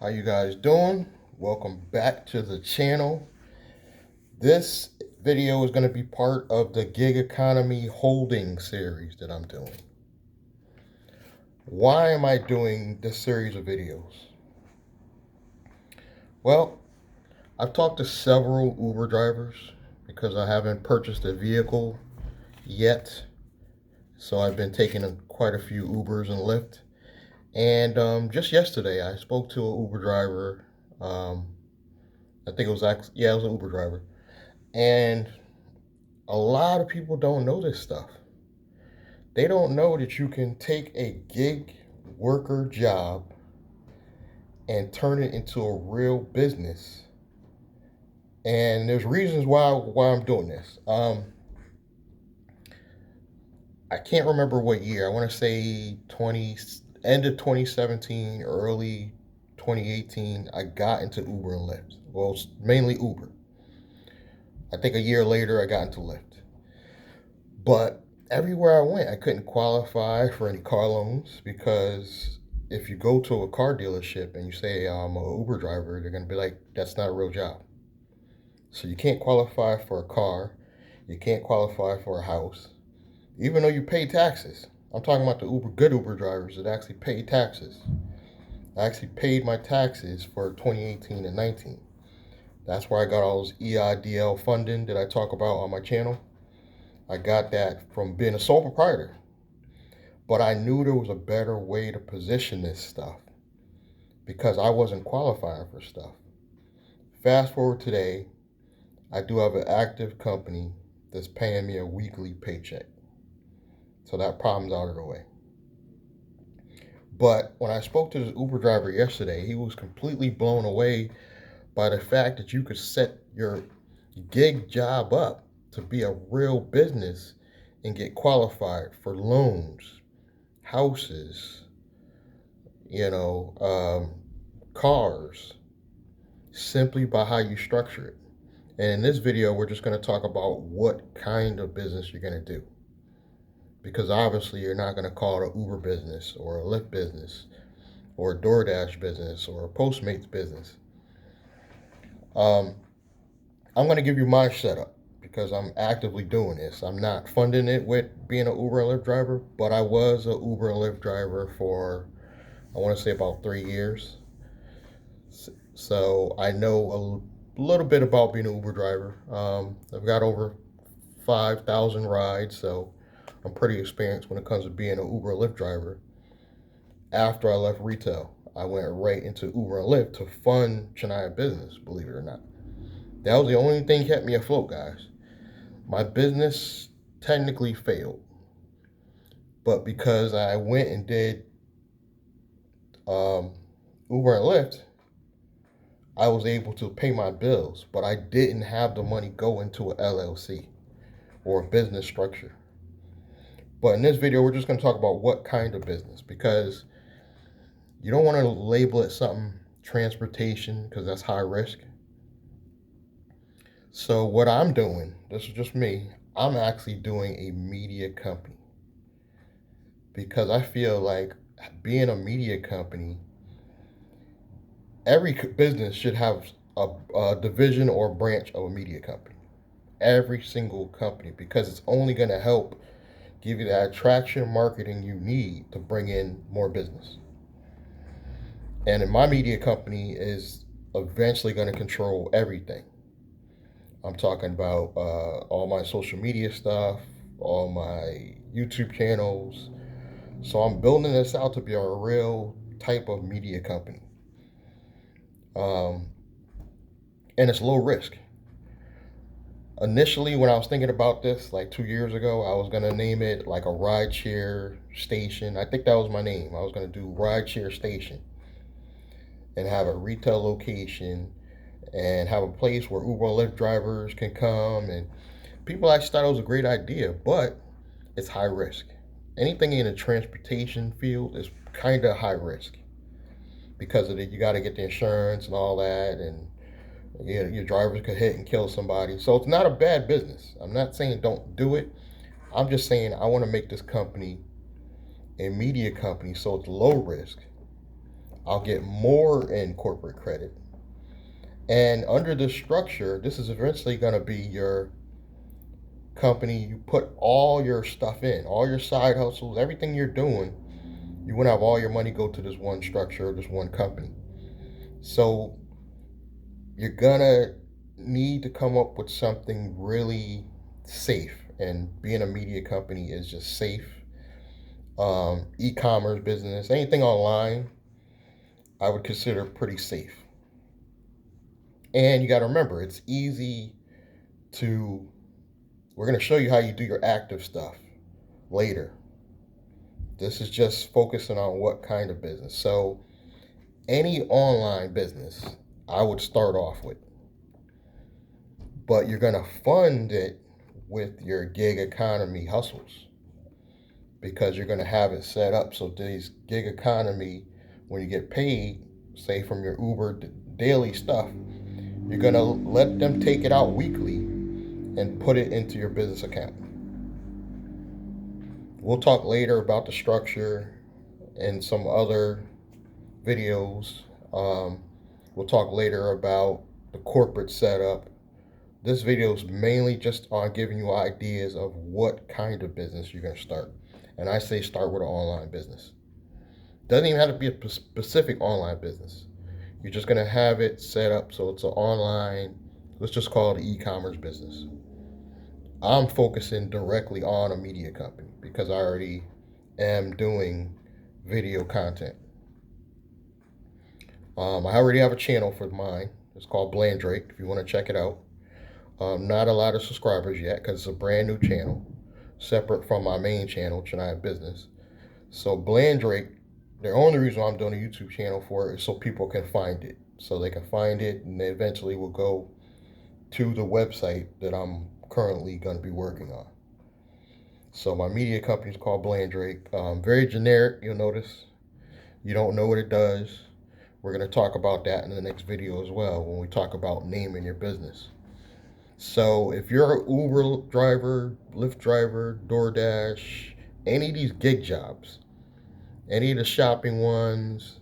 How you guys doing? Welcome back to the channel. This video is going to be part of the gig economy holding series that I'm doing. Why am I doing this series of videos? Well, I've talked to several Uber drivers because I haven't purchased a vehicle yet. So I've been taking quite a few Ubers and Lyft. And just yesterday, I spoke to an Uber driver. I think it was it was an Uber driver. And a lot of people don't know this stuff. They don't know that you can take a gig worker job and turn it into a real business. And there's reasons why I'm doing this. I can't remember what year. I want to say end of 2017, early 2018. I got into Uber and Lyft. Well, mainly Uber. I think a year later I got into Lyft. But everywhere I went, I couldn't qualify for any car loans because if you go to a car dealership and you say I'm an Uber driver, they're going to be like, that's not a real job. So you can't qualify for a car. You can't qualify for a house, even though you pay taxes. I'm talking about the good Uber drivers that actually pay taxes. I actually paid my taxes for 2018 and 19. That's where I got all those EIDL funding that I talk about on my channel. I got that from being a sole proprietor. But I knew there was a better way to position this stuff because I wasn't qualifying for stuff. Fast forward today, I do have an active company that's paying me a weekly paycheck. So that problem's out of the way. But when I spoke to this Uber driver yesterday, he was completely blown away by the fact that you could set your gig job up to be a real business and get qualified for loans, houses, cars, simply by how you structure it. And in this video, we're just going to talk about what kind of business you're going to do. Because obviously you're not going to call it an Uber business or a Lyft business or a DoorDash business or a Postmates business. I'm going to give you my setup because I'm actively doing this. I'm not funding it with being an Uber and Lyft driver, but I was an Uber and Lyft driver for, I want to say, about 3 years. So I know a little bit about being an Uber driver. I've got over 5,000 rides, so I'm pretty experienced when it comes to being an Uber and Lyft driver. After I left retail, I went right into Uber and Lyft to fund Shania business, believe it or not. That was the only thing kept me afloat, guys. My business technically failed. But because I went and did Uber and Lyft, I was able to pay my bills, but I didn't have the money go into an LLC or a business structure. But in this video, we're just going to talk about what kind of business, because you don't want to label it something transportation because that's high risk. So what I'm doing, this is just me, I'm actually doing a media company because I feel like being a media company, every business should have a division or branch of a media company. Every single company, because it's only going to help give you that attraction marketing you need to bring in more business. And my media company is eventually going to control everything. I'm talking about all my social media stuff, all my YouTube channels. So I'm building this out to be a real type of media company. And it's low risk. Initially, when I was thinking about this, like 2 years ago, I was going to name it like a rideshare station. I think that was my name. I was going to do rideshare station and have a retail location and have a place where Uber and Lyft drivers can come. And people actually thought it was a great idea, but it's high risk. Anything in the transportation field is kind of high risk because of you got to get the insurance and all that, and your drivers could hit and kill somebody. So it's not a bad business. I'm not saying don't do it. I'm just saying I want to make this company a media company so it's low risk. I'll get more in corporate credit. And under this structure, this is eventually going to be your company. You put all your stuff in, all your side hustles, everything you're doing. You want to have all your money go to this one structure, this one company. So you're going to need to come up with something really safe. And being a media company is just safe. E-commerce business, anything online, I would consider pretty safe. And you got to remember, it's easy to, we're going to show you how you do your active stuff later. This is just focusing on what kind of business. So, any online business, I would start off with. But you're going to fund it with your gig economy hustles because you're going to have it set up so these gig economy, when you get paid, say from your Uber daily stuff, you're going to let them take it out weekly and put it into your business account. We'll talk later about the structure and some other videos. We'll talk later about the corporate setup. This video is mainly just on giving you ideas of what kind of business you're going to start. And I say start with an online business. Doesn't even have to be a specific online business. You're just going to have it set up so it's an online, let's just call it an e-commerce business. I'm focusing directly on a media company because I already am doing video content. I already have a channel for mine. It's called Blandrake if you want to check it out. Not a lot of subscribers yet because it's a brand new channel, separate from my main channel, which I have business. So Blandrake, the only reason I'm doing a YouTube channel for it is so people can find it. So they can find it and they eventually will go to the website that I'm currently going to be working on. So my media company is called Blandrake. Very generic, you'll notice. You don't know what it does. We're going to talk about that in the next video as well when we talk about naming your business. So if you're an Uber driver, Lyft driver, DoorDash, any of these gig jobs, any of the shopping ones,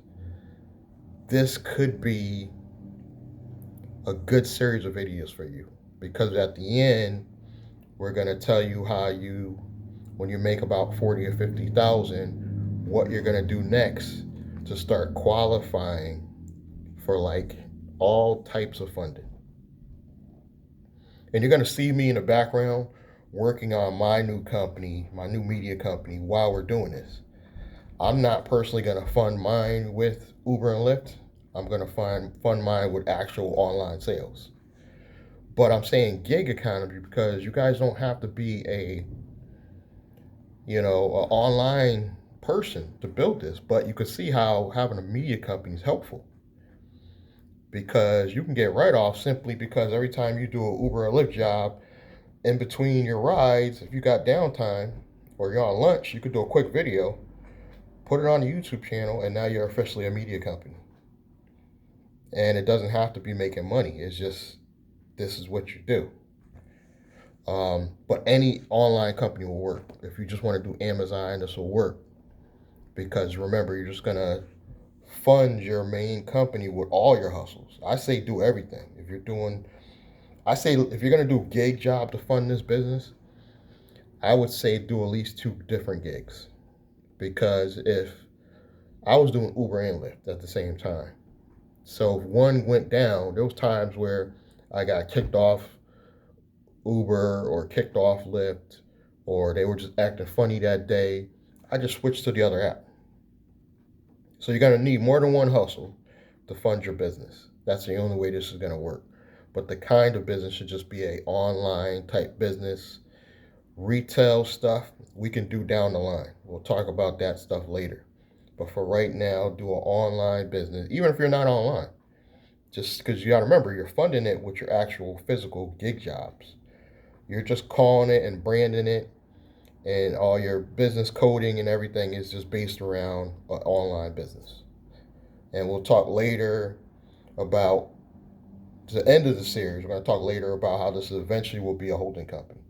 this could be a good series of videos for you because at the end, we're going to tell you how you, when you make about 40 or 50,000, what you're going to do next to start qualifying for like all types of funding. And you're going to see me in the background working on my new company, my new media company while we're doing this. I'm not personally going to fund mine with Uber and Lyft. I'm going to fund mine with actual online sales. But I'm saying gig economy because you guys don't have to be a online person to build this, but you can see how having a media company is helpful because you can get write-off simply because every time you do an Uber or Lyft job, in between your rides, if you got downtime or you're on lunch, you could do a quick video, put it on the YouTube channel, and now you're officially a media company. And it doesn't have to be making money. It's just, this is what you do. But any online company will work. If you just want to do Amazon, this will work. Because remember, you're just going to fund your main company with all your hustles. I say do everything. If you're going to do gig job to fund this business, I would say do at least 2 different gigs. Because if I was doing Uber and Lyft at the same time, so if one went down, there was times where I got kicked off Uber or kicked off Lyft, or they were just acting funny that day, I just switched to the other app. So you're going to need more than one hustle to fund your business. That's the only way this is going to work. But the kind of business should just be a online type business. Retail stuff we can do down the line. We'll talk about that stuff later. But for right now, do an online business, even if you're not online. Just because you got to remember, you're funding it with your actual physical gig jobs. You're just calling it and branding it, and all your business coding and everything is just based around an online business. And we'll talk later about the end of the series. We're going to talk later about how this eventually will be a holding company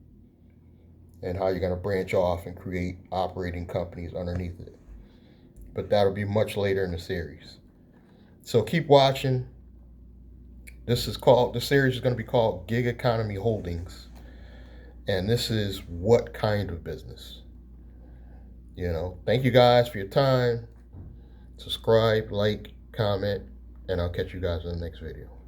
and how you're going to branch off and create operating companies underneath it. But that'll be much later in the series. So keep watching. The series is going to be called Gig Economy Holdings. And this is what kind of business? Thank you guys for your time. Subscribe, like, comment, and I'll catch you guys in the next video.